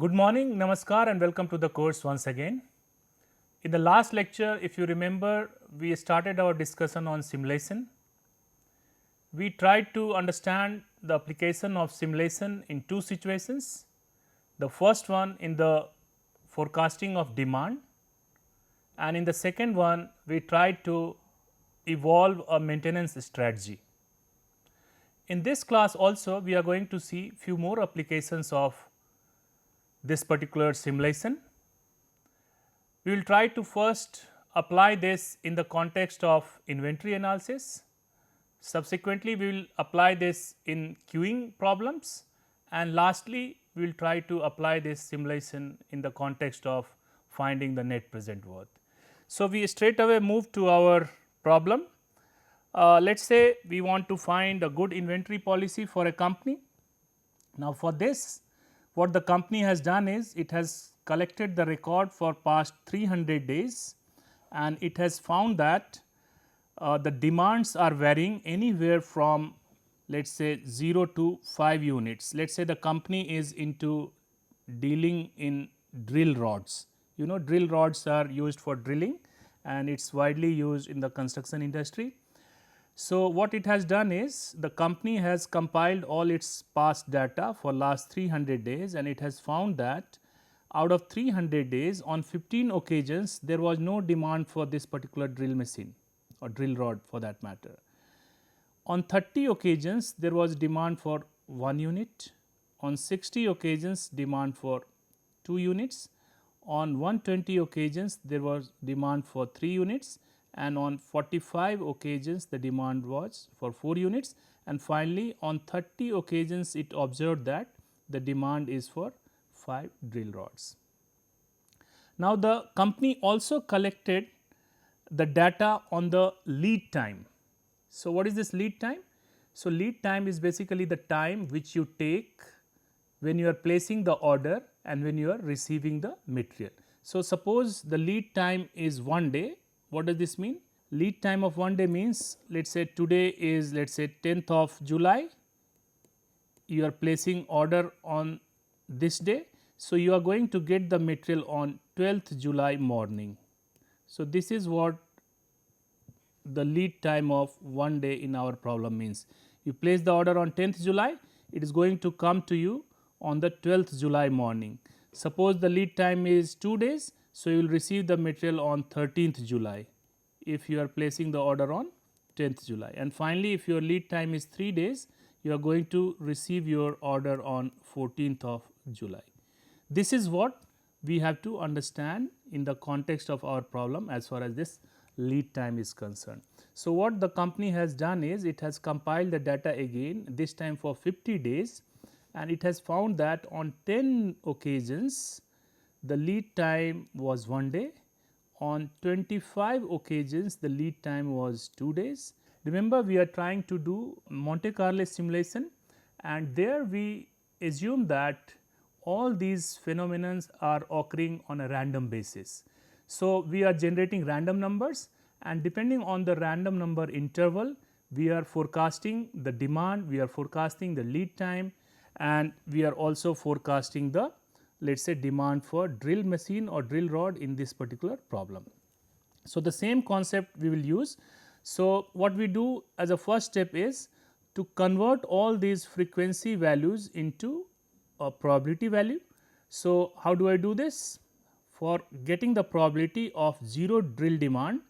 Good morning, namaskar and welcome to the course once again. In the last lecture, if you remember, we started our discussion on simulation. We tried to understand the application of simulation in two situations. The first one in the forecasting of demand, and in the second one we tried to evolve a maintenance strategy. In this class also we are going to see few more applications of this particular simulation. We will try to first apply this in the context of inventory analysis. Subsequently, we will apply this in queuing problems, and lastly we will try to apply this simulation in the context of finding the net present worth. So, we straight away move to our problem. Let us say we want to find a good inventory policy for a company. Now, for this what the company has done is it has collected the record for past 300 days and it has found that the demands are varying anywhere from let us say 0 to 5 units. Let us say the company is into dealing in drill rods. You know, drill rods are used for drilling and it is widely used in the construction industry. So, what it has done is the company has compiled all its past data for last 300 days and it has found that out of 300 days on 15 occasions there was no demand for this particular drill machine or drill rod for that matter. On 30 occasions there was demand for 1 unit, on 60 occasions demand for 2 units, on 120 occasions there was demand for 3 units and on 45 occasions the demand was for 4 units and finally on 30 occasions it observed that the demand is for 5 drill rods. Now, the company also collected the data on the lead time. So, what is this lead time? So, lead time is basically the time which you take when you are placing the order and when you are receiving the material. So, suppose the lead time is 1 day. What does this mean? Lead time of 1 day means let us say today is let us say 10th of July, you are placing order on this day. So, you are going to get the material on 12th July morning. So, this is what the lead time of 1 day in our problem means. You place the order on 10th July, it is going to come to you on the 12th July morning. Suppose the lead time is 2 days, so you will receive the material on 13th July if you are placing the order on 10th July. And finally, if your lead time is 3 days, you are going to receive your order on 14th of July. This is what we have to understand in the context of our problem as far as this lead time is concerned. So, what the company has done is it has compiled the data again, this time for 50 days and it has found that on 10 occasions the lead time was 1 day, on 25 occasions the lead time was 2 days. Remember, we are trying to do Monte Carlo simulation and there we assume that all these phenomena are occurring on a random basis. So, we are generating random numbers and depending on the random number interval we are forecasting the demand, we are forecasting the lead time and we are also forecasting the let us say demand for drill machine or drill rod in this particular problem. So, the same concept we will use. So, what we do as a first step is to convert all these frequency values into a probability value. So, how do I do this? For getting the probability of 0 drill demand,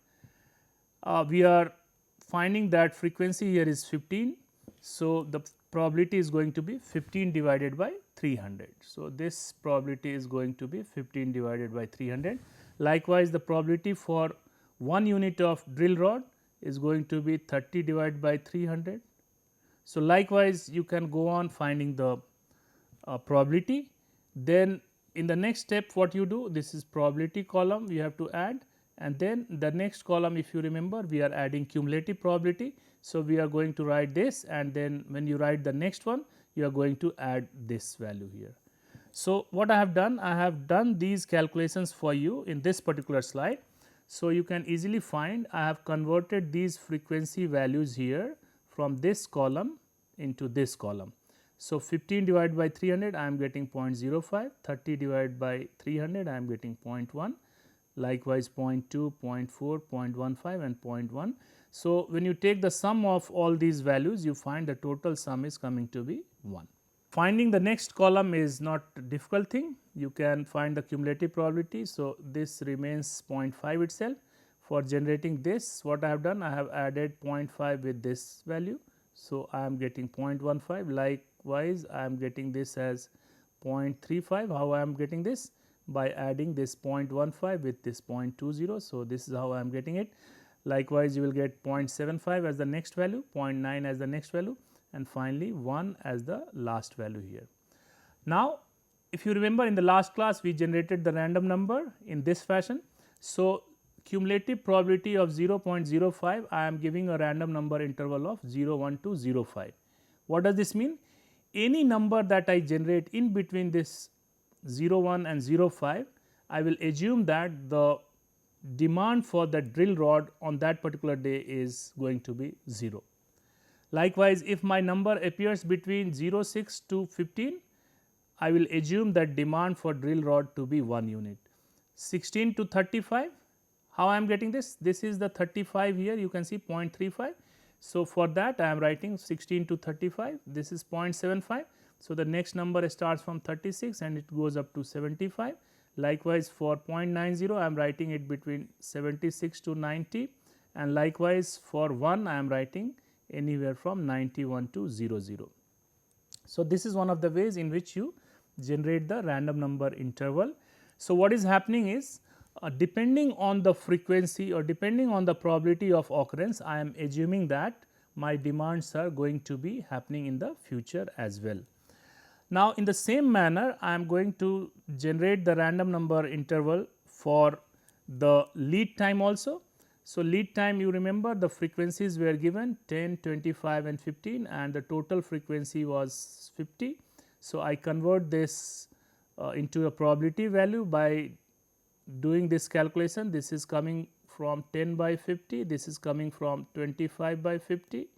we are finding that frequency here is 15. So, the probability is going to be 15 divided by 300. So, this probability is going to be 15 divided by 300. Likewise, the probability for 1 unit of drill rod is going to be 30 divided by 300. So, likewise you can go on finding the probability. Then in the next step what you do, this is probability column we have to add and then the next column if you remember we are adding cumulative probability. So, we are going to write this and then when you write the next one you are going to add this value here. So, what I have done these calculations for you in this particular slide. So, you can easily find I have converted these frequency values here from this column into this column. So, 15 divided by 300 I am getting 0.05, 30 divided by 300 I am getting 0.1, likewise 0.2, 0.4, 0.15 and 0.1. So, when you take the sum of all these values, you find the total sum is coming to be 1. Finding the next column is not a difficult thing, you can find the cumulative probability. So, this remains 0.5 itself. For generating this, what I have done, I have added 0.5 with this value. So, I am getting 0.15, likewise I am getting this as 0.35. How I am getting this? By adding this 0.15 with this 0.20. So, this is how I am getting it. Likewise, you will get 0.75 as the next value, 0.9 as the next value, and finally 1 as the last value here. Now, if you remember in the last class, we generated the random number in this fashion. So, cumulative probability of 0.05, I am giving a random number interval of 01 to 05. What does this mean? Any number that I generate in between this 01 and 05, I will assume that the demand for the drill rod on that particular day is going to be 0. Likewise, if my number appears between 06 to 15, I will assume that demand for drill rod to be 1 unit. 16 to 35, how I am getting this? This is the 35 here, you can see 0.35. So, for that I am writing 16 to 35, this is 0.75. So, the next number starts from 36 and it goes up to 75. Likewise, for 0.90 I am writing it between 76 to 90, and likewise for 1 I am writing anywhere from 91 to 00. So, this is one of the ways in which you generate the random number interval. So, what is happening is depending on the frequency or depending on the probability of occurrence, I am assuming that my demands are going to be happening in the future as well. Now, in the same manner, I am going to generate the random number interval for the lead time also. So, lead time, you remember the frequencies were given 10, 25 and 15 and the total frequency was 50. So, I convert this into a probability value by doing this calculation. This is coming from 10 by 50, this is coming from 25 by 50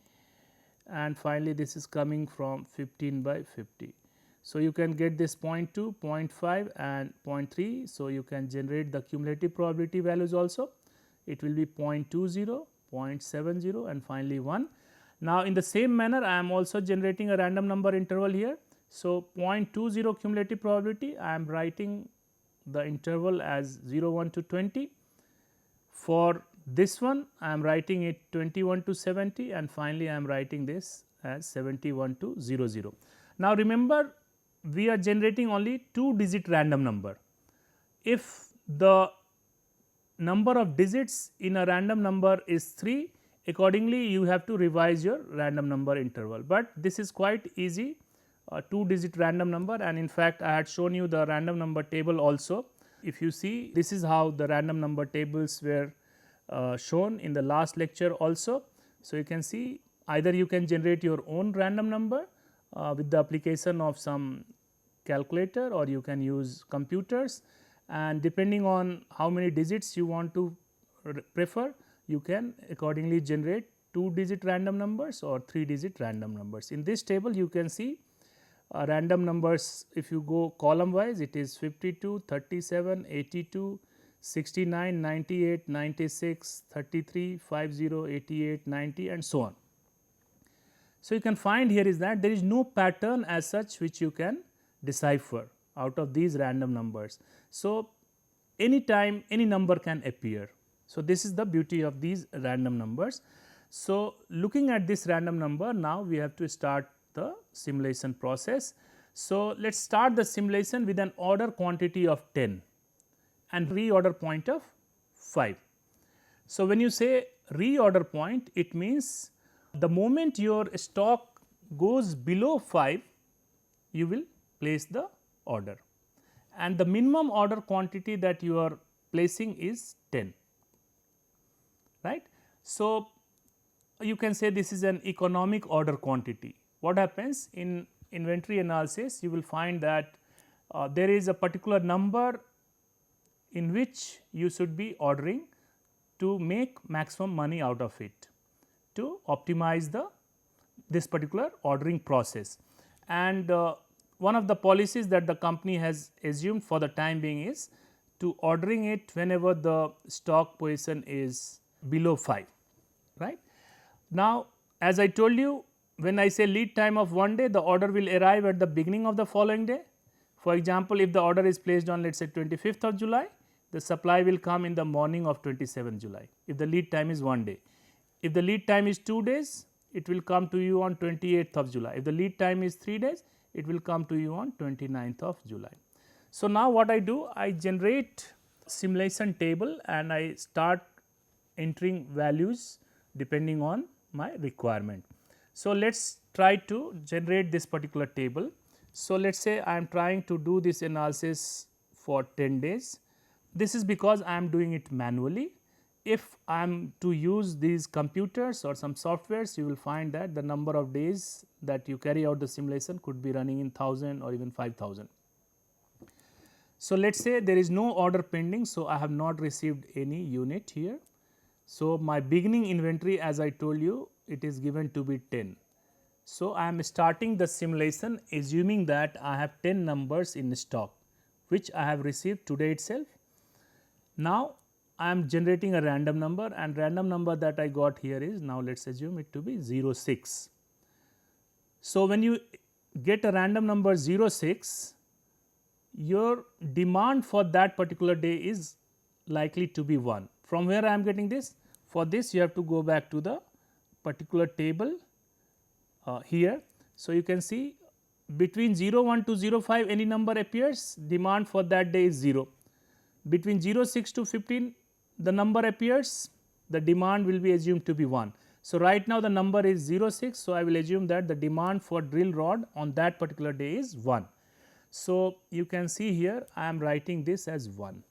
and finally, this is coming from 15 by 50. So, you can get this 0.2, 0.5 and 0.3. So, you can generate the cumulative probability values also. It will be 0.20, 0.70 and finally 1. Now, in the same manner, I am also generating a random number interval here. So, 0.20 cumulative probability, I am writing the interval as 01 to 20. For this one, I am writing it 21 to 70 and finally, I am writing this as 71 to 00. Now, remember we are generating only 2-digit random number. If the number of digits in a random number is 3, accordingly you have to revise your random number interval, but this is quite easy, a 2-digit random number, and in fact, I had shown you the random number table also. If you see, this is how the random number tables were shown in the last lecture also. So, you can see either you can generate your own random number with the application of some calculator, or you can use computers, and depending on how many digits you want to prefer, you can accordingly generate 2-digit random numbers or 3-digit random numbers. In this table you can see random numbers. If you go column wise, it is 52, 37, 82, 69, 98, 96, 33, 50, 88, 90 and so on. So, you can find here is that there is no pattern as such which you can decipher out of these random numbers. So, anytime any number can appear. So, this is the beauty of these random numbers. So, looking at this random number, now we have to start the simulation process. So, let us start the simulation with an order quantity of 10 and reorder point of 5. So, when you say reorder point, it means the moment your stock goes below 5, you will place the order, and the minimum order quantity that you are placing is 10, right. So, you can say this is an economic order quantity. What happens in inventory analysis? You will find that there is a particular number in which you should be ordering to make maximum money out of it, to optimize this particular ordering process. and one of the policies that the company has assumed for the time being is to ordering it whenever the stock position is below 5, right. Now, as I told you, when I say lead time of 1 day, the order will arrive at the beginning of the following day. For example, if the order is placed on, let us say 25th of July, the supply will come in the morning of 27th July, if the lead time is 1 day. If the lead time is 2 days, it will come to you on 28th of July. If the lead time is 3 days, it will come to you on 29th of July. So, now what I do, I generate simulation table and I start entering values depending on my requirement. So, let us try to generate this particular table. So, let us say I am trying to do this analysis for 10 days. This is because I am doing it manually. If I am to use these computers or some softwares, you will find that the number of days that you carry out the simulation could be running in 1000 or even 5000. So, let us say there is no order pending. So, I have not received any unit here. So, my beginning inventory, as I told you, it is given to be 10. So, I am starting the simulation assuming that I have 10 numbers in stock, which I have received today itself. Now, I am generating a random number, and random number that I got here is, now let us assume it to be 06. So, when you get a random number 06, your demand for that particular day is likely to be 1. From where I am getting this? For this you have to go back to the particular table here. So, you can see between 01 to 05 any number appears, demand for that day is 0. Between 06 to 15 the number appears, the demand will be assumed to be 1. So, right now the number is 06. So, I will assume that the demand for drill rod on that particular day is 1. So, you can see here I am writing this as 1.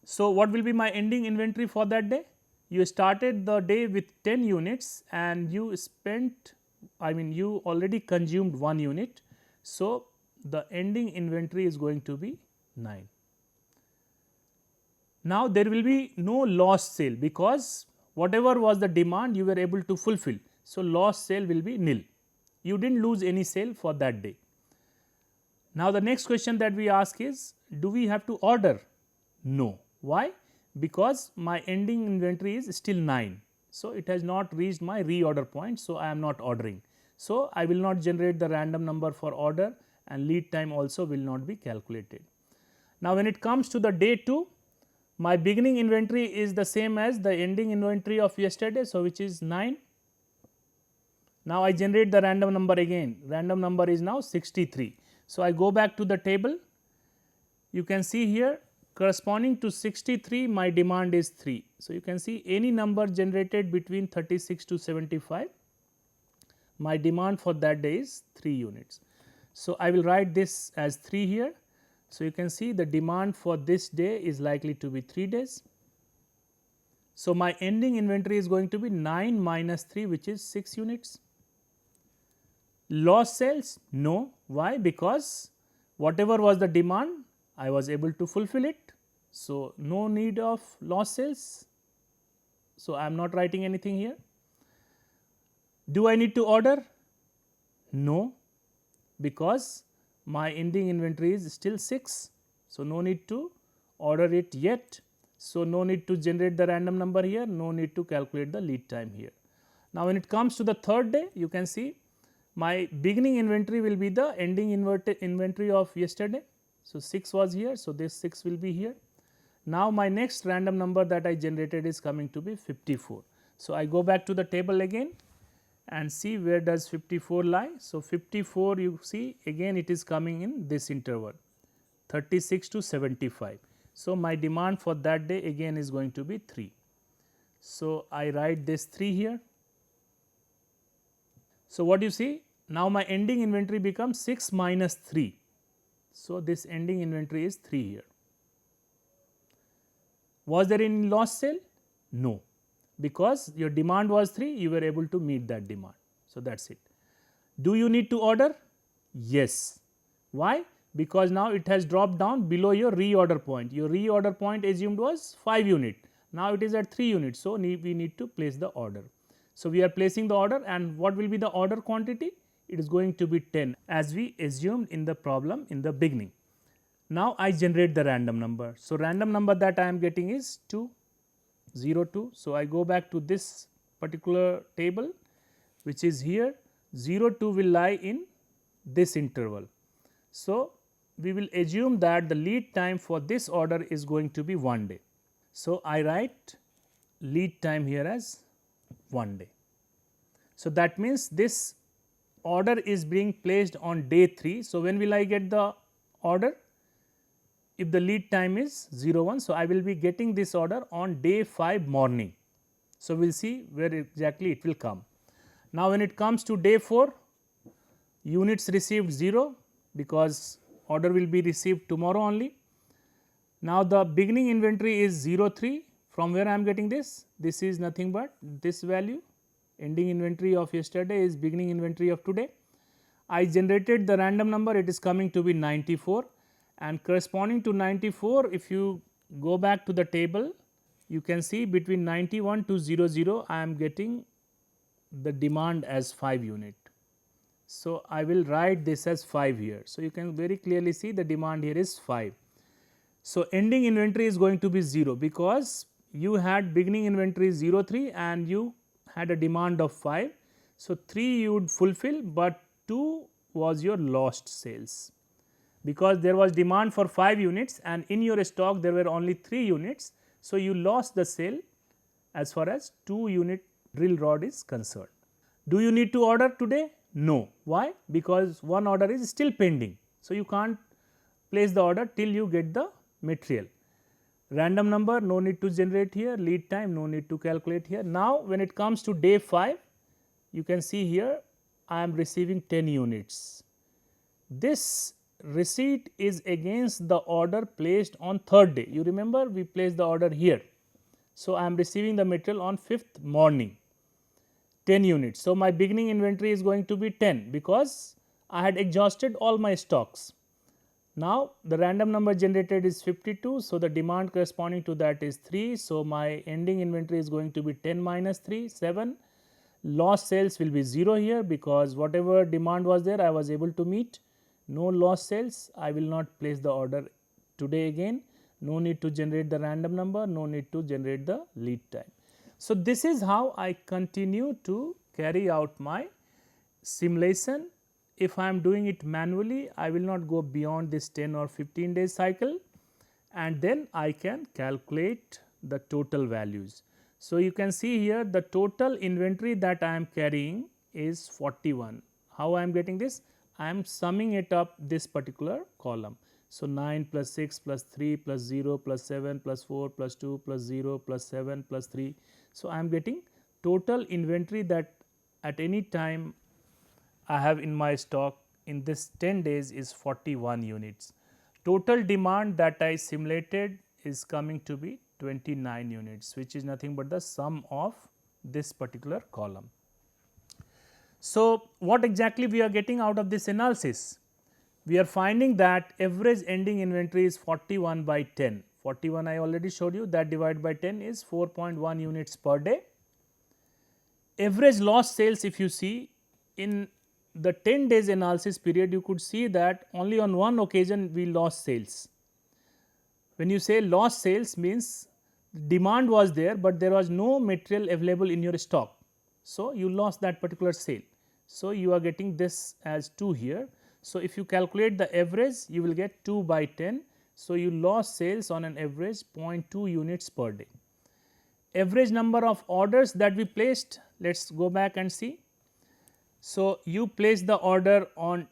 So, what will be my ending inventory for that day? You started the day with 10 units and you spent, you already consumed 1 unit. So, the ending inventory is going to be 9. Now, there will be no lost sale because whatever was the demand you were able to fulfill. So, lost sale will be nil. You did not lose any sale for that day. Now, the next question that we ask is, do we have to order? No. Why? Because my ending inventory is still 9. So, it has not reached my reorder point. So, I am not ordering. So, I will not generate the random number for order and lead time also will not be calculated. Now, when it comes to the day 2, my beginning inventory is the same as the ending inventory of yesterday. So, which is 9. Now, I generate the random number again, random number is now 63. So, I go back to the table, you can see here corresponding to 63 my demand is 3. So, you can see any number generated between 36 to 75, my demand for that day is 3 units. So, I will write this as 3 here. So, you can see the demand for this day is likely to be 3 days. So, my ending inventory is going to be 9 minus 3, which is 6 units. Lost sales? No. Why? Because whatever was the demand, I was able to fulfill it. So, no need of lost sales. So, I am not writing anything here. Do I need to order? No, because my ending inventory is still 6. So, no need to order it yet. So, no need to generate the random number here, no need to calculate the lead time here. Now, when it comes to the third day, you can see my beginning inventory will be the ending inventory of yesterday. So, 6 was here. So, this 6 will be here. Now, my next random number that I generated is coming to be 54. So, I go back to the table again and see where does 54 lie. So, 54 you see again it is coming in this interval 36 to 75. So, my demand for that day again is going to be 3. So, I write this 3 here. So, what you see now my ending inventory becomes 6 minus 3. So, this ending inventory is 3 here. Was there any lost sale? No, because your demand was 3, you were able to meet that demand. So, that is it. Do you need to order? Yes. Why? Because now it has dropped down below your reorder point. Your reorder point assumed was 5 unit. Now, it is at 3 units. So, we need to place the order. So, we are placing the order, and what will be the order quantity? it is going to be 10 as we assumed in the problem in the beginning. Now, I generate the random number. So, random number that I am getting is 2, 0, 2. So, I go back to this particular table which is here, 0, 2 will lie in this interval. So, we will assume that the lead time for this order is going to be 1 day. So, I write lead time here as 1 day. So, that means this order is being placed on day 3. So, when will I get the order? If the lead time is 0, 1. So, I will be getting this order on day 5 morning. So, we will see where exactly it will come. Now, when it comes to day 4, units received 0 because order will be received tomorrow only. Now, the beginning inventory is 0, 3. From where I am getting this? This is nothing but this value. Ending inventory of yesterday is beginning inventory of today. I generated the random number, it is coming to be 94, and corresponding to 94, if you go back to the table, you can see between 91 to 00, I am getting the demand as 5 unit. So, I will write this as 5 here. So, you can very clearly see the demand here is 5. So, ending inventory is going to be 0 because you had beginning inventory 0, 3 and you had a demand of 5. So, 3 you would fulfill, but 2 was your lost sales because there was demand for 5 units and in your stock there were only 3 units. So, you lost the sale as far as 2 unit drill rod is concerned. Do you need to order today? No. Why? Because one order is still pending. So, you can't place the order till you get the material. Random number no need to generate here, lead time no need to calculate here. Now, when it comes to day 5, you can see here I am receiving 10 units. This receipt is against the order placed on 3rd day. You remember we placed the order here. So, I am receiving the material on 5th morning, 10 units. So, my beginning inventory is going to be 10 because I had exhausted all my stocks. Now, the random number generated is 52. So, the demand corresponding to that is 3. So, my ending inventory is going to be 10 minus 3, 7. Lost sales will be 0 here because whatever demand was there I was able to meet. No lost sales, I will not place the order today again. No need to generate the random number, no need to generate the lead time. So, this is how I continue to carry out my simulation. If I am doing it manually, I will not go beyond this 10 or 15 days cycle and then I can calculate the total values. So, you can see here the total inventory that I am carrying is 41. How I am getting this? I am summing it up this particular column. So, 9 plus 6 plus 3 plus 0 plus 7 plus 4 plus 2 plus 0 plus 7 plus 3. So, I am getting total inventory that at any time I have in my stock in this 10 days is 41 units. Total demand that I simulated is coming to be 29 units, which is nothing but the sum of this particular column. So, what exactly we are getting out of this analysis? We are finding that average ending inventory is 41 by 10. 41 I already showed you, that divided by 10 is 4.1 units per day. Average lost sales, if you see in the 10 days analysis period, you could see that only on one occasion we lost sales. When you say lost sales means demand was there, but there was no material available in your stock. So, you lost that particular sale. So, you are getting this as 2 here. So, if you calculate the average, you will get 2 by 10. So, you lost sales on an average 0.2 units per day. Average number of orders that we placed, let us go back and see. So, you place the order on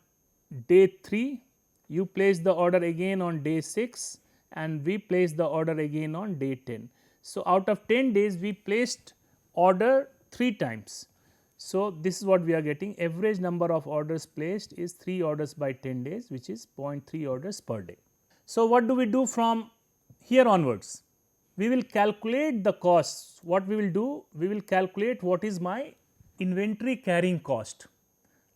day 3, you place the order again on day 6 and we place the order again on day 10. So, out of 10 days we placed order 3 times. So, this is what we are getting, average number of orders placed is 3 orders by 10 days, which is 0.3 orders per day. So, what do we do from here onwards? We will calculate the costs. What we will do? We will calculate what is my inventory carrying cost.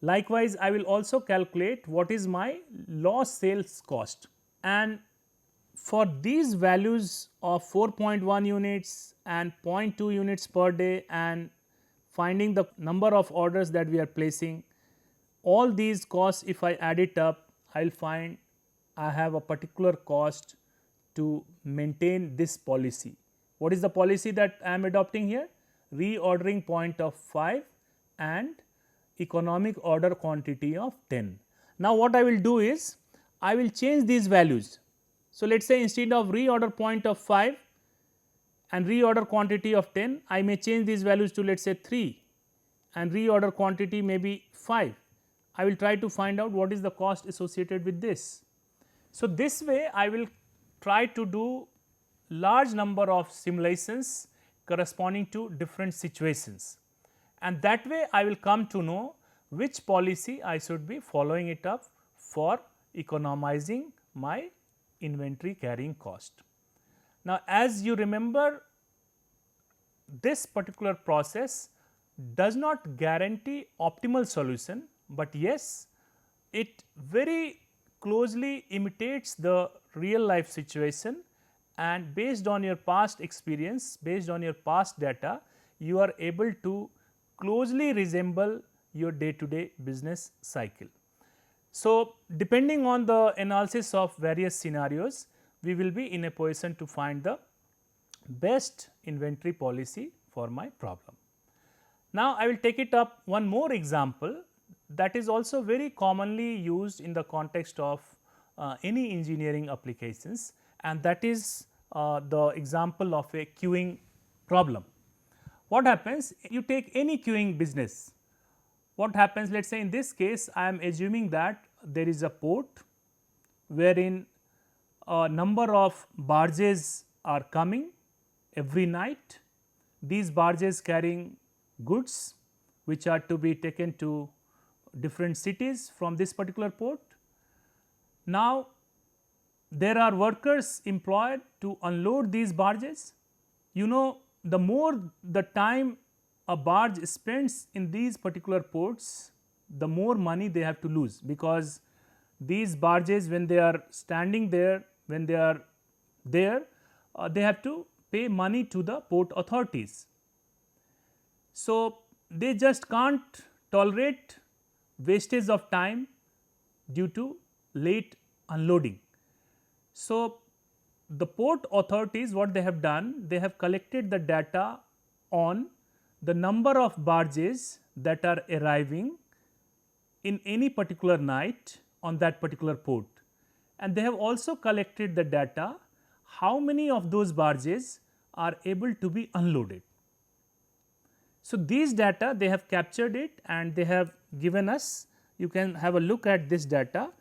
Likewise, I will also calculate what is my lost sales cost, and for these values of 4.1 units and 0.2 units per day and finding the number of orders that we are placing, all these costs, if I add it up, I will find I have a particular cost to maintain this policy. What is the policy that I am adopting here? Reordering point of 5 and economic order quantity of 10. Now, what I will do is I will change these values. So, let us say instead of reorder point of 5 and reorder quantity of 10, I may change these values to let us say 3 and reorder quantity may be 5. I will try to find out what is the cost associated with this. So, this way I will try to do large number of simulations corresponding to different situations, and that way I will come to know which policy I should be following it up for economizing my inventory carrying cost. Now, as you remember, this particular process does not guarantee optimal solution, but yes, it very closely imitates the real life situation, and based on your past experience, based on your past data, you are able to closely resemble your day to day business cycle. So, depending on the analysis of various scenarios, we will be in a position to find the best inventory policy for my problem. Now, I will take it up one more example that is also very commonly used in the context of any engineering applications, and that is the example of a queuing problem. What happens? You take any queuing business. What happens? Let us say in this case, I am assuming that there is a port wherein a number of barges are coming every night. These barges carrying goods which are to be taken to different cities from this particular port. Now, there are workers employed to unload these barges. You know, the more the time a barge spends in these particular ports, the more money they have to lose, because these barges, when they are standing there, when they are there, they have to pay money to the port authorities. So, they just can't tolerate wastage of time due to late unloading. So, the port authorities, what they have done, they have collected the data on the number of barges that are arriving in any particular night on that particular port, and they have also collected the data how many of those barges are able to be unloaded. So, these data they have captured it and they have given us, you can have a look at this data.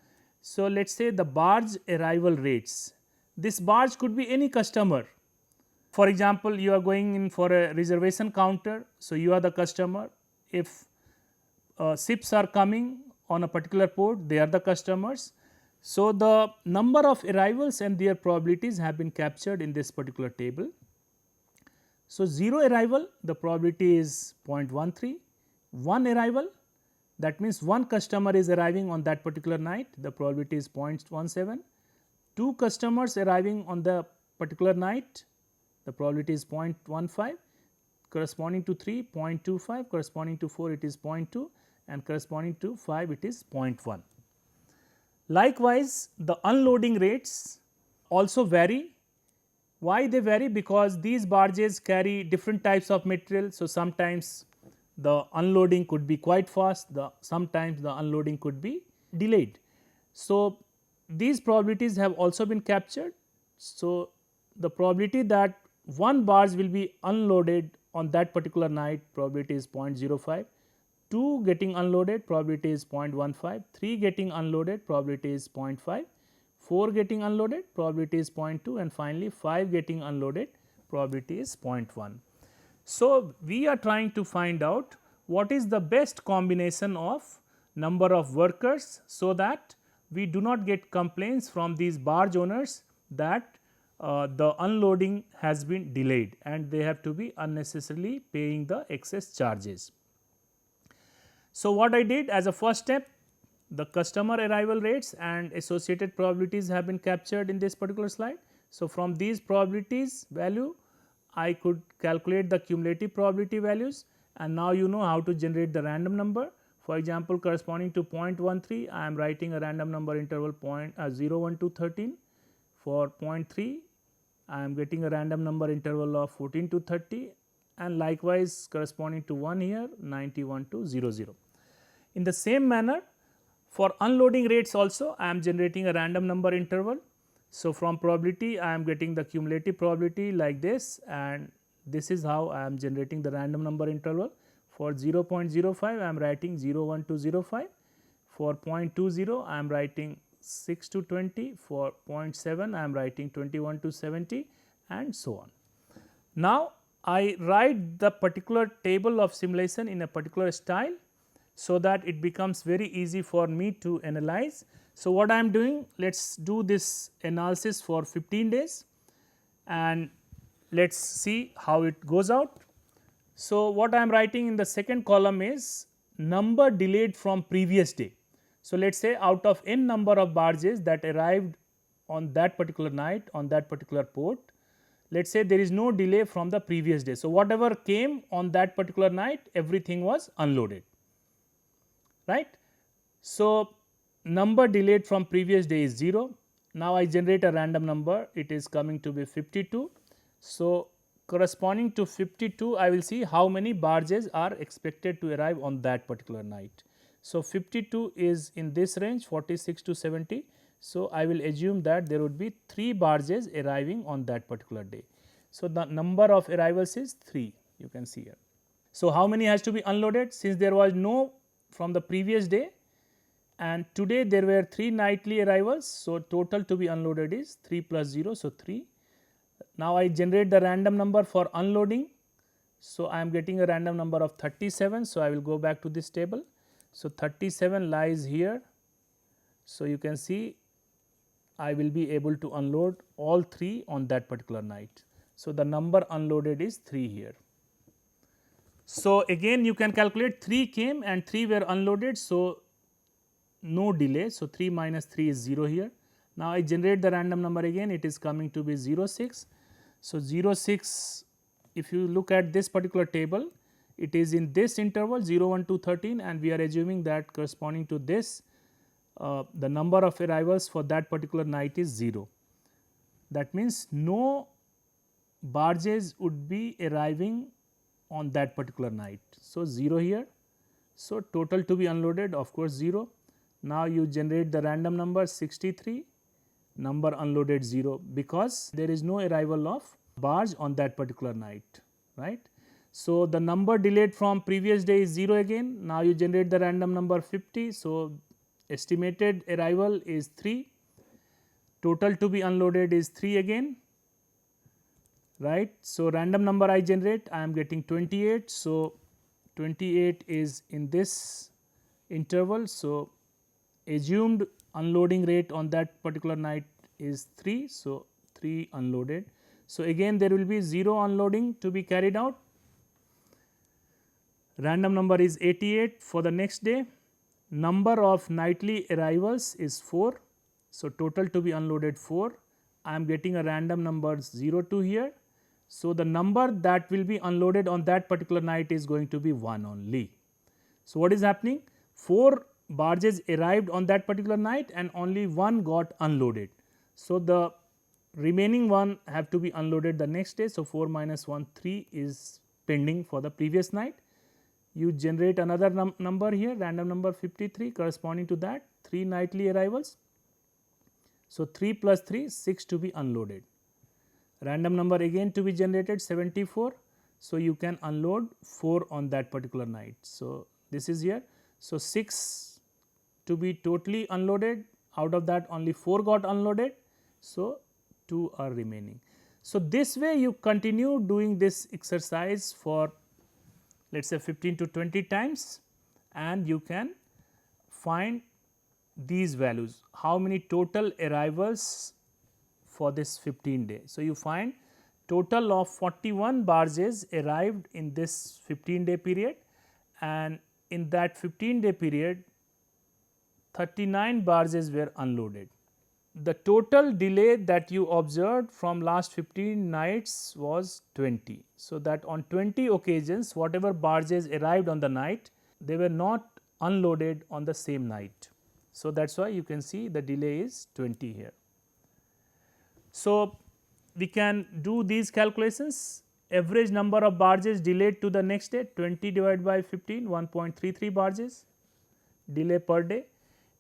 So, let us say the barge arrival rates. This barge could be any customer. For example, you are going in for a reservation counter. So, you are the customer. If ships are coming on a particular port, they are the customers. So, the number of arrivals and their probabilities have been captured in this particular table. So, 0 arrival, the probability is 0.13, 1 arrival, that means one customer is arriving on that particular night, the probability is 0.17, 2 customers arriving on the particular night, the probability is 0.15, corresponding to 3 0.25, corresponding to 4 it is 0.2, and corresponding to 5 it is 0.1. Likewise, the unloading rates also vary. Why they vary? Because these barges carry different types of material. So, sometimes the unloading could be quite fast, sometimes the unloading could be delayed. So, these probabilities have also been captured. So, the probability that one barge will be unloaded on that particular night, probability is 0.05, 2 getting unloaded, probability is 0.15, 3 getting unloaded, probability is 0.5, 4 getting unloaded, probability is 0.2, and finally 5 getting unloaded, probability is 0.1. So, we are trying to find out what is the best combination of number of workers, so that we do not get complaints from these barge owners that the unloading has been delayed and they have to be unnecessarily paying the excess charges. So, what I did as a first step, the customer arrival rates and associated probabilities have been captured in this particular slide. So, from these probabilities value, I could calculate the cumulative probability values, and now you know how to generate the random number For example, corresponding to 0.13, I am writing a random number interval 0, 1 to 13. For 0.3, I am getting a random number interval of 14 to 30, and likewise corresponding to 1 here 91 to 00. In the same manner, for unloading rates also I am generating a random number interval. So, from probability I am getting the cumulative probability like this, and this is how I am generating the random number interval. For 0.05 I am writing 01 to 05, for 0.20 I am writing 6 to 20, for 0.7 I am writing 21 to 70, and so on. Now, I write the particular table of simulation in a particular style, so that it becomes very easy for me to analyze. So, what I am doing, let us do this analysis for 15 days and let us see how it goes out. So, what I am writing in the second column is number delayed from previous day. So, let us say out of n number of barges that arrived on that particular night on that particular port, let us say there is no delay from the previous day. So, whatever came on that particular night, everything was unloaded, right. So, number delayed from previous day is 0. Now, I generate a random number, it is coming to be 52. So, corresponding to 52, I will see how many barges are expected to arrive on that particular night. So, 52 is in this range 46 to 70. So, I will assume that there would be 3 barges arriving on that particular day. So, the number of arrivals is 3, you can see here. So, how many has to be unloaded? Since there was no from the previous day and today there were 3 nightly arrivals. So, total to be unloaded is 3 plus 0. So, 3. Now, I generate the random number for unloading. So, I am getting a random number of 37. So, I will go back to this table. So, 37 lies here. So, you can see I will be able to unload all 3 on that particular night. So, the number unloaded is 3 here. So, again you can calculate 3 came and 3 were unloaded. So, no delay. So, 3 minus 3 is 0 here. Now, I generate the random number again, it is coming to be 06. So, 06, if you look at this particular table, it is in this interval 01 to 13, and we are assuming that corresponding to this the number of arrivals for that particular night is 0. That means, no barges would be arriving on that particular night. So, 0 here. So, total to be unloaded of course 0. Now, you generate the random number 63, number unloaded 0, because there is no arrival of barge on that particular night, right. So, the number delayed from previous day is 0 again. Now, you generate the random number 50. So, estimated arrival is 3, total to be unloaded is 3 again, right. So, random number I generate, I am getting 28. So, 28 is in this interval. So, assumed unloading rate on that particular night is 3. So, 3 unloaded. So, again there will be 0 unloading to be carried out. Random number is 88 for the next day. Number of nightly arrivals is 4. So, total to be unloaded 4. I am getting a random number 02 here. So, the number that will be unloaded on that particular night is going to be 1 only. So, what is happening? 4 barges arrived on that particular night and only 1 got unloaded. So, the remaining one have to be unloaded the next day. So, 4 minus 1 3 is pending for the previous night. You generate another number here, random number 53, corresponding to that 3 nightly arrivals. So, 3 plus 3 6 to be unloaded. Random number again to be generated 74. So, you can unload 4 on that particular night. So, this is here. So, 6 to be totally unloaded, out of that only 4 got unloaded. So, 2 are remaining. So, this way you continue doing this exercise for let us say 15 to 20 times, and you can find these values, how many total arrivals for this 15 days. So, you find total of 41 barges arrived in this 15-day period, and in that 15-day period 39 barges were unloaded. The total delay that you observed from last 15 nights was 20. So, that on 20 occasions whatever barges arrived on the night, they were not unloaded on the same night. So, that is why you can see the delay is 20 here. So, we can do these calculations. Average number of barges delayed to the next day, 20 divided by 15, 1.33 barges delay per day.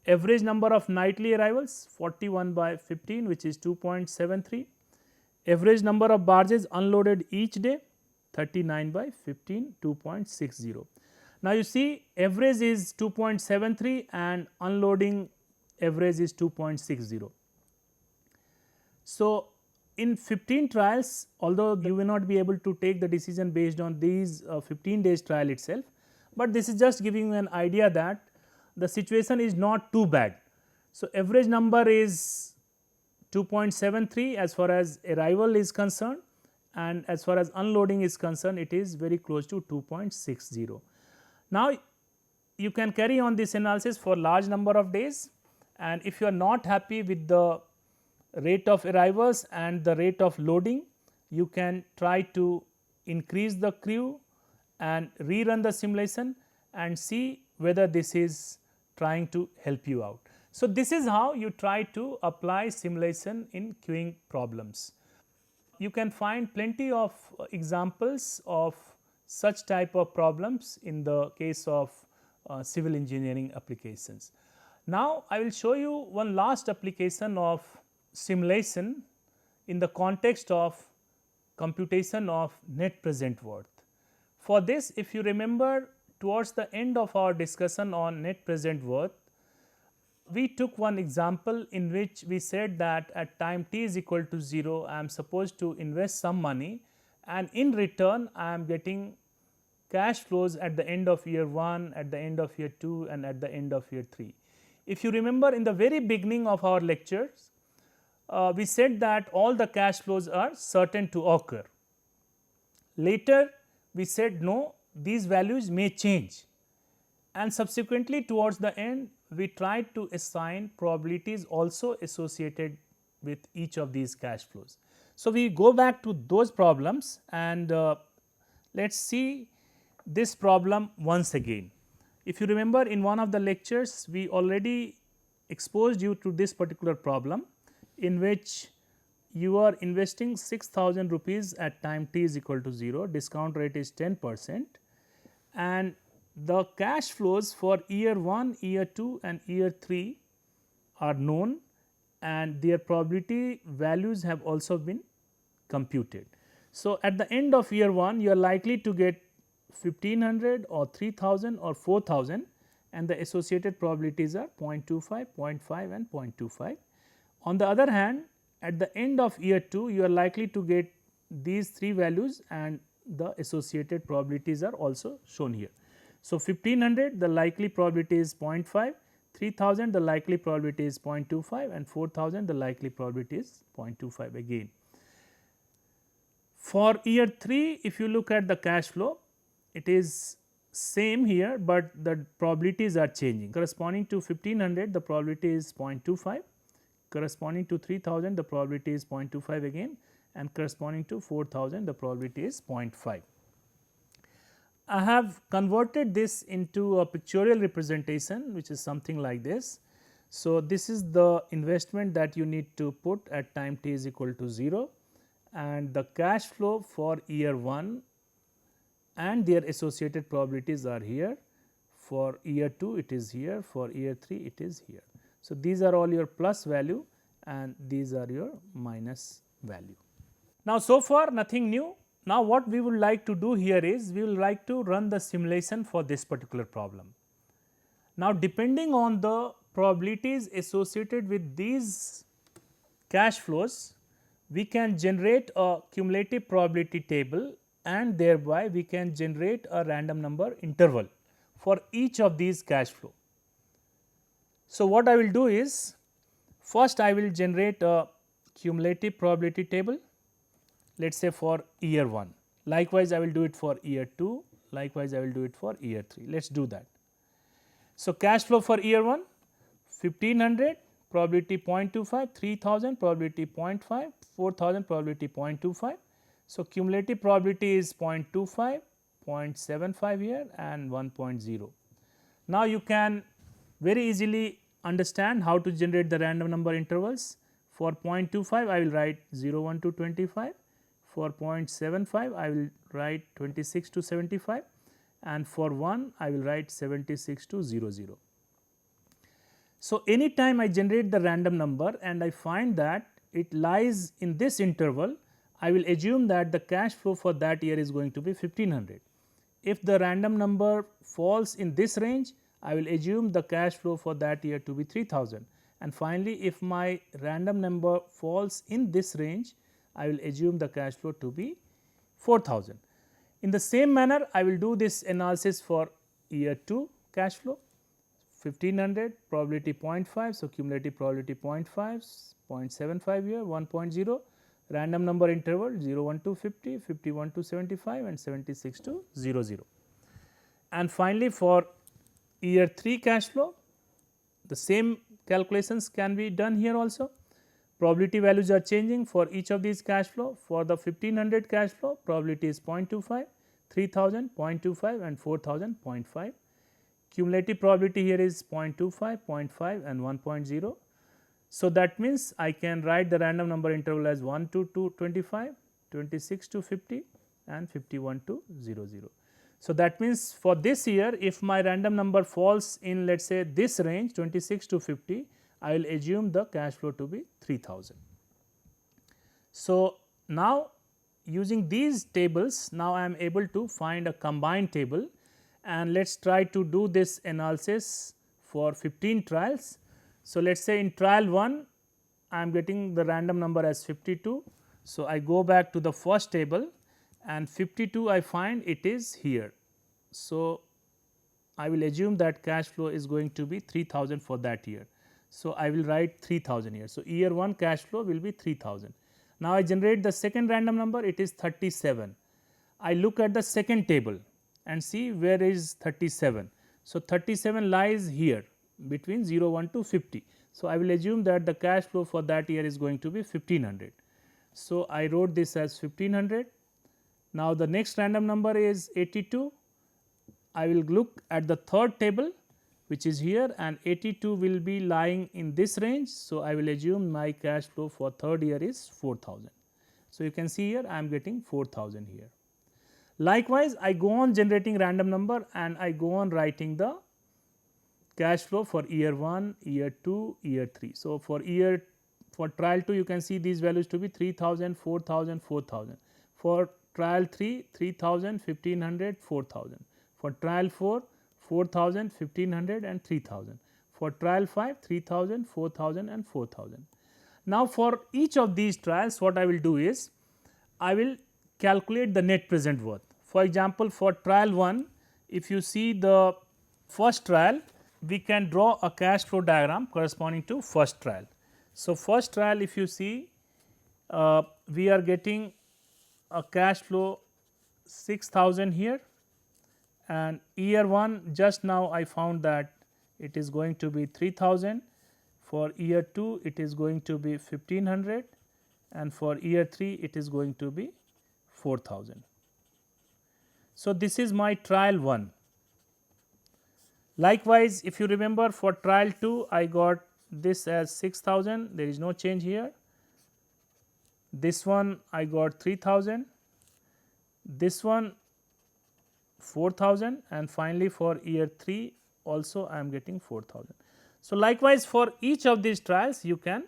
Average number of nightly arrivals, 41 by 15, which is 2.73. Average number of barges unloaded each day, 39 by 15, 2.60. Now, you see average is 2.73 and unloading average is 2.60. So, in 15 trials, although you will not be able to take the decision based on these 15 days trial itself, but this is just giving you an idea that the situation is not too bad. So, average number is 2.73 as far as arrival is concerned, and as far as unloading is concerned, it is very close to 2.60. Now, you can carry on this analysis for large number of days, and if you are not happy with the rate of arrivals and the rate of loading, you can try to increase the crew and rerun the simulation and see whether this is trying to help you out. So, this is how you try to apply simulation in queuing problems. You can find plenty of examples of such type of problems in the case of civil engineering applications. Now, I will show you one last application of simulation in the context of computation of net present worth. For this, if you remember, towards the end of our discussion on net present worth, we took one example in which we said that at time t is equal to 0, I am supposed to invest some money, and in return I am getting cash flows at the end of year 1, at the end of year 2 and at the end of year 3. If you remember, in the very beginning of our lectures, we said that all the cash flows are certain to occur. Later we said no, these values may change, and subsequently towards the end we tried to assign probabilities also associated with each of these cash flows. So, we go back to those problems and let us see this problem once again. If you remember, in one of the lectures we already exposed you to this particular problem, in which you are investing 6,000 rupees at time t is equal to 0, discount rate is 10%, and the cash flows for year 1, year 2 and year 3 are known, and their probability values have also been computed. So, at the end of year 1 you are likely to get 1500 or 3000 or 4000, and the associated probabilities are 0.25, 0.5 and 0.25. On the other hand, at the end of year 2 you are likely to get these 3 values, and the associated probabilities are also shown here. So, 1500 the likely probability is 0.5, 3000 the likely probability is 0.25 and 4000 the likely probability is 0.25 again. For year 3, if you look at the cash flow, it is same here, but the probabilities are changing. Corresponding to 1500 the probability is 0.25, corresponding to 3000 the probability is 0.25 again, and corresponding to 4000 the probability is 0.5. I have converted this into a pictorial representation, which is something like this. So, this is the investment that you need to put at time t is equal to 0, and the cash flow for year 1 and their associated probabilities are here. For year 2 it is here, for year 3 it is here. So, these are all your plus value and these are your minus value. Now, so far nothing new. Now, what we would like to do here is we will like to run the simulation for this particular problem. Now, depending on the probabilities associated with these cash flows, we can generate a cumulative probability table, and thereby we can generate a random number interval for each of these cash flow. So, what I will do is, first I will generate a cumulative probability table, let us say for year 1. Likewise, I will do it for year 2, likewise I will do it for year 3. Let us do that. So, cash flow for year 1, 1500 probability 0.25, 3000 probability 0.5, 4000 probability 0.25. So, cumulative probability is 0.25, 0.75 here and 1.0. Now, you can very easily understand how to generate the random number intervals. For 0.25 I will write 01 to 25, for 0.75 I will write 26 to 75, and for 1 I will write 76 to 00. So, anytime I generate the random number and I find that it lies in this interval, I will assume that the cash flow for that year is going to be 1500. If the random number falls in this range, I will assume the cash flow for that year to be 3000, and finally, if my random number falls in this range, I will assume the cash flow to be 4000. In the same manner, I will do this analysis for year 2 cash flow. 1500, probability 0.5, so cumulative probability 0.5, 0.75 here, 1.0, random number interval 01 to 50, 51 to 75 and 76 to 00. And finally, for year 3 cash flow, the same calculations can be done here also. Probability values are changing for each of these cash flow. For the 1500 cash flow, probability is 0.25, 3000, 0.25 and 4000, 0.5. Cumulative probability here is 0.25, 0.5 and 1.0. So, that means I can write the random number interval as 1 to 25, 26 to 50 and 51 to 00. So, that means for this year, if my random number falls in, let us say, this range 26 to 50, I will assume the cash flow to be 3000. So, now using these tables, now I am able to find a combined table, and let us try to do this analysis for 15 trials. So, let us say in trial 1 I am getting the random number as 52. So, I go back to the first table and 52 I find it is here. So, I will assume that cash flow is going to be 3000 for that year. So, I will write 3000 here. So, year 1 cash flow will be 3000. Now, I generate the second random number, it is 37. I look at the second table and see where is 37. So, 37 lies here between 01 to 50. So, I will assume that the cash flow for that year is going to be 1500. So, I wrote this as 1500. Now, the next random number is 82. I will look at the third table which is here, and 82 will be lying in this range. So, I will assume my cash flow for third year is 4000. So, you can see here I am getting 4000 here. Likewise, I go on generating random number and I go on writing the cash flow for year 1, year 2, year 3. So, for trial 2 you can see these values to be 3000, 4000, 4000. For trial 3, 3000, 1500, 4000. For trial 4, 4000, 1500 and 3000. For trial 5, 3000, 4000 and 4000. Now, for each of these trials, what I will do is I will calculate the net present worth. For example, for trial 1, if you see the first trial, we can draw a cash flow diagram corresponding to first trial. So, first trial, if you see, we are getting a cash flow 6000 here, and year 1 just now I found that it is going to be 3000. For year 2 it is going to be 1500, and for year 3 it is going to be 4000. So, this is my trial 1. Likewise, if you remember, for trial 2 I got this as 6000, there is no change here. This one I got 3000, this one 4000, and finally, for year 3 also I am getting 4000. So, likewise, for each of these trials you can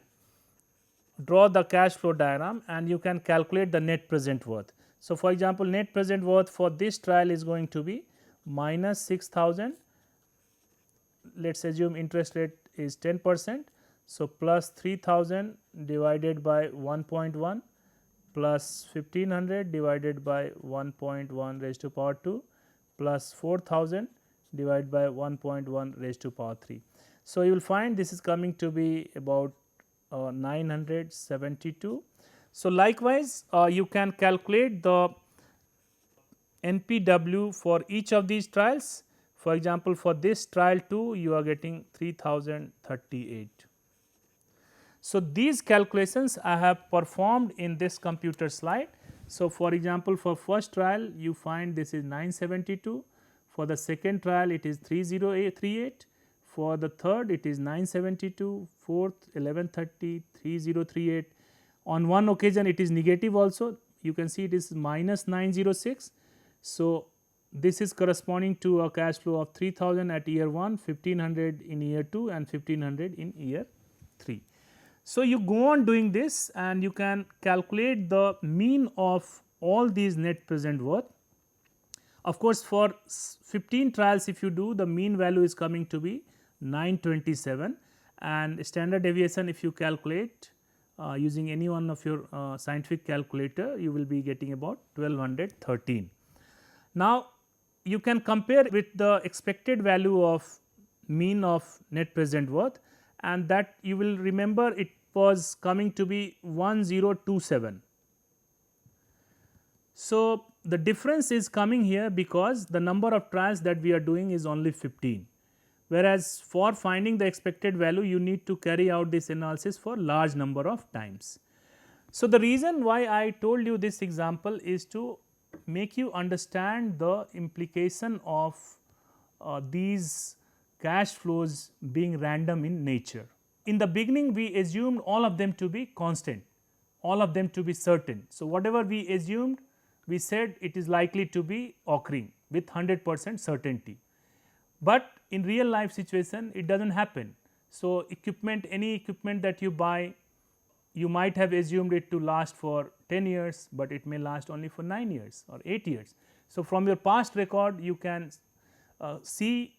draw the cash flow diagram and you can calculate the net present worth. So, for example, net present worth for this trial is going to be minus 6000. Let us assume interest rate is 10%. So, plus 3000 divided by 1.1 plus 1500 divided by 1.1 raised to power 2 plus 4000 divided by 1.1 raised to power 3. So, you will find this is coming to be about 972. So, likewise, you can calculate the NPW for each of these trials. For example, for this trial 2 you are getting 3038. So, these calculations I have performed in this computer slide. So, for example, for first trial you find this is 972, for the second trial it is 3038, for the third it is 972, fourth 1130, 3038. On one occasion it is negative also, you can see it is minus 906. So, this is corresponding to a cash flow of 3000 at year 1, 1500 in year 2 and 1500 in year 3. So, you go on doing this and you can calculate the mean of all these net present worth. Of course, for 15 trials if you do, the mean value is coming to be 927, and standard deviation if you calculate using any one of your scientific calculator, you will be getting about 1213. Now, you can compare with the expected value of mean of net present worth, and that you will remember it was coming to be 1027. So, the difference is coming here because the number of trials that we are doing is only 15, whereas for finding the expected value you need to carry out this analysis for large number of times. So, the reason why I told you this example is to make you understand the implication of these cash flows being random in nature. In the beginning we assumed all of them to be constant, all of them to be certain. So, whatever we assumed, we said it is likely to be occurring with 100% certainty, but in real life situation it does not happen. So, equipment, any equipment that you buy, you might have assumed it to last for 10 years, but it may last only for 9 years or 8 years. So, from your past record you can see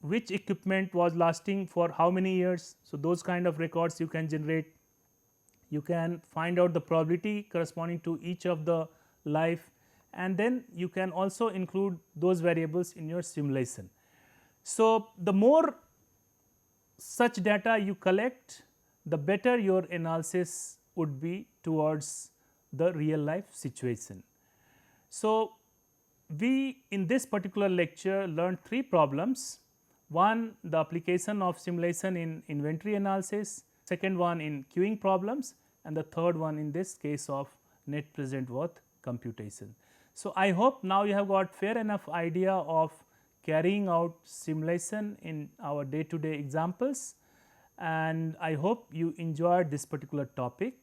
which equipment was lasting for how many years. So, those kind of records you can generate. You can find out the probability corresponding to each of the life, and then you can also include those variables in your simulation. So, the more such data you collect, the better your analysis would be towards the real life situation. So, we in this particular lecture learned 3 problems. One, the application of simulation in inventory analysis, second one in queuing problems, and the third one in this case of net present worth computation. So, I hope now you have got fair enough idea of carrying out simulation in our day to day examples, and I hope you enjoyed this particular topic.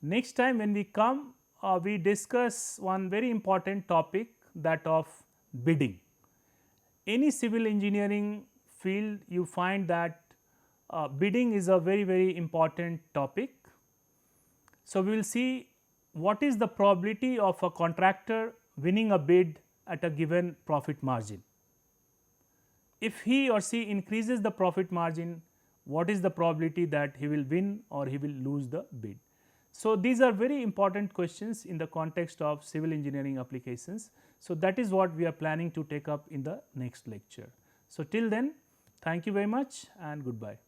Next time when we come, we discuss one very important topic, that of bidding. Any civil engineering field you find that bidding is a very important topic. So, we will see what is the probability of a contractor winning a bid at a given profit margin. If he or she increases the profit margin, what is the probability that he will win or he will lose the bid. So, these are very important questions in the context of civil engineering applications. So, that is what we are planning to take up in the next lecture. So, till then, thank you very much and goodbye.